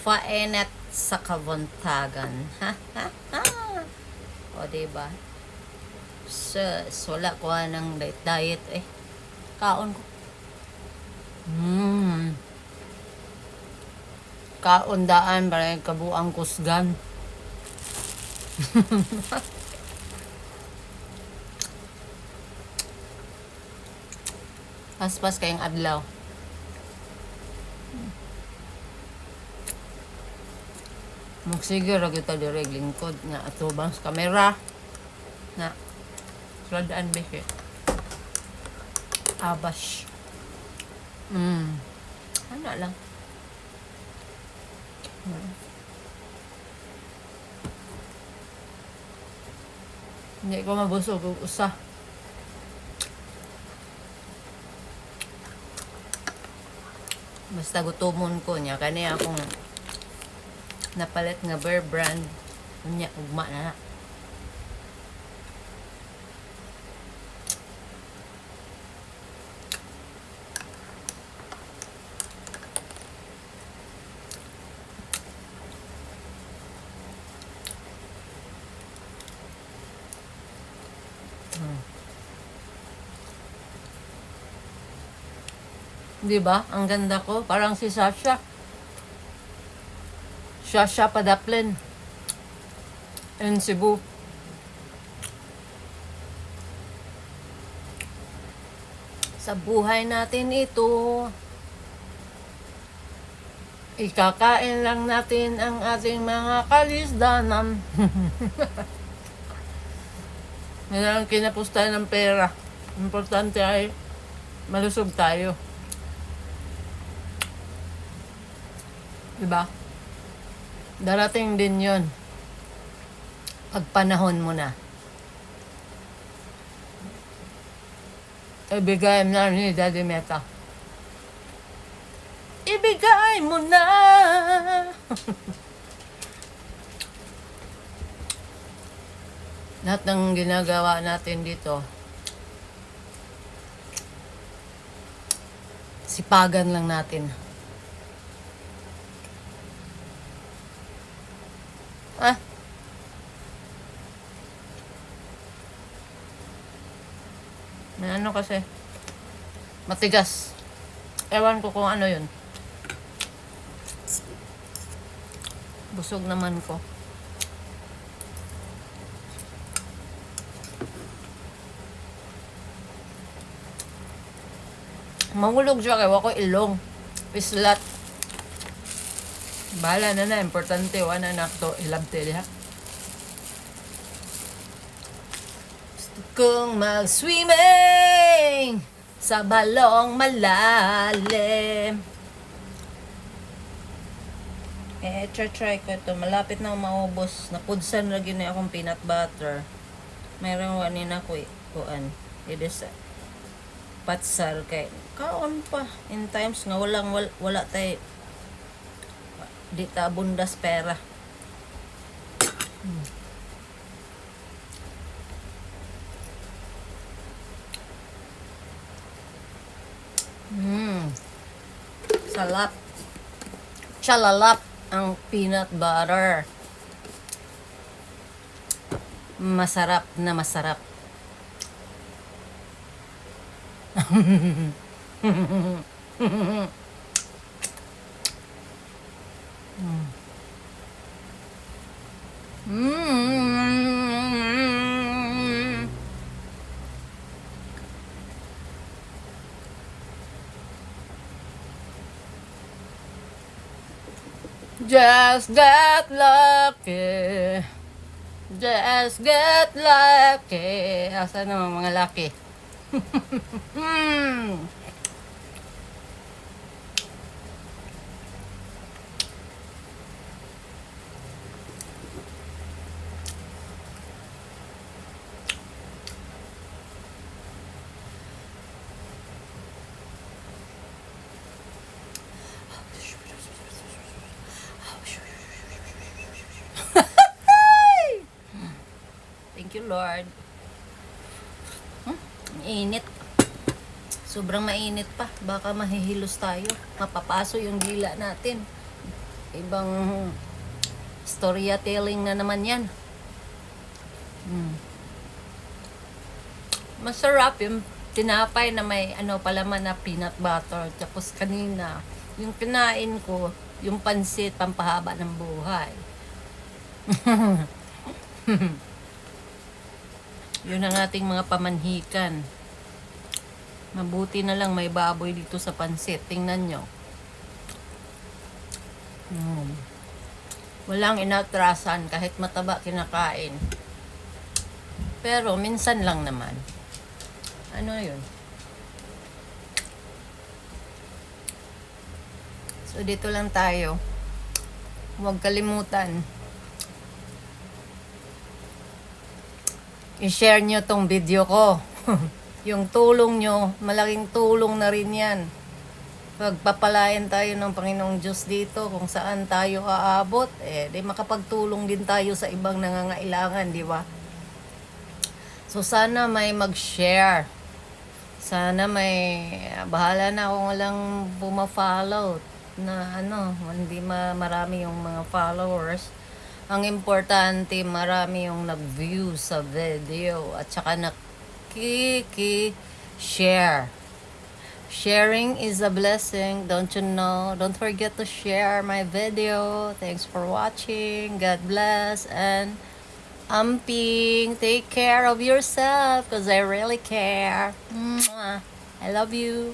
Faenet sa kabuntagan. O, diba? Wala ko ng diet eh. Kaon ko. Kaundaan para kabuang kusgan. Paspas kayong adlaw. Magsigir kita direct lingkod nga atubang sa kamera na sladaan beke abash ano lang hindi ko mabusog usa basta gutomon ko niya kaniya akong napalit nga Bear Brand unya ugma na Diba? Ang ganda ko. Parang si Sasha. Sasha Padaplin. In Cebu. Sa buhay natin ito, ikakain lang natin ang ating mga kalisdanan. Mayroong kinapusta ng pera. Importante ay malusog tayo. Diba? Darating din yon pag panahon mo na. Ibigay na ni Daddy Meta. Ibigay mo na. Lahat ng ginagawa natin dito, sipagan lang natin. May ano kasi matigas. Ewan ko kung ano yun. Busog naman ko. Mangulog siya kaya wako ilong. Islat. Bahala na. Importante. Wala na to. Ilabte ha. Kung mag-swimming sa balong malalim. Try ko ito. Malapit na maubos. Napudsan lagi na akong peanut butter. Mayroon wanin ako kuan. It is patsal kay kaon pa. In times nga wala tay di ta bundas pera. Salap. Chalalap ang peanut butter. Masarap na masarap. Just get lucky. Just get lucky. Asa naman mga lucky? Thank you, Lord. Init. Sobrang mainit pa. Baka mahihilos tayo. Mapapaso yung dila natin. Ibang storytelling na naman yan. Masarap yung tinapay na may ano palaman na peanut butter. Tapos kanina, yung kinain ko, yung pansit pampahaba ng buhay. Yun ang ating mga pamanhikan. Mabuti na lang may baboy dito sa pansit. Tingnan nyo. Walang inatrasan kahit mataba kinakain. Pero minsan lang naman. Ano yun? So dito lang tayo. Huwag kalimutan. I-share nyo tong video ko. Yung tulong nyo, malaking tulong na rin yan. Pagpapalain tayo ng Panginoong Diyos dito, kung saan tayo aabot, di makapagtulong din tayo sa ibang nangangailangan, di ba? So sana may mag-share. Sana may, bahala na kung walang buma-follow na hindi marami yung mga followers. Ang importante, marami yung nag-view sa video at saka share. Sharing is a blessing, don't you know? Don't forget to share my video. Thanks for watching. God bless and amping. Take care of yourself because I really care. Mwah. I love you.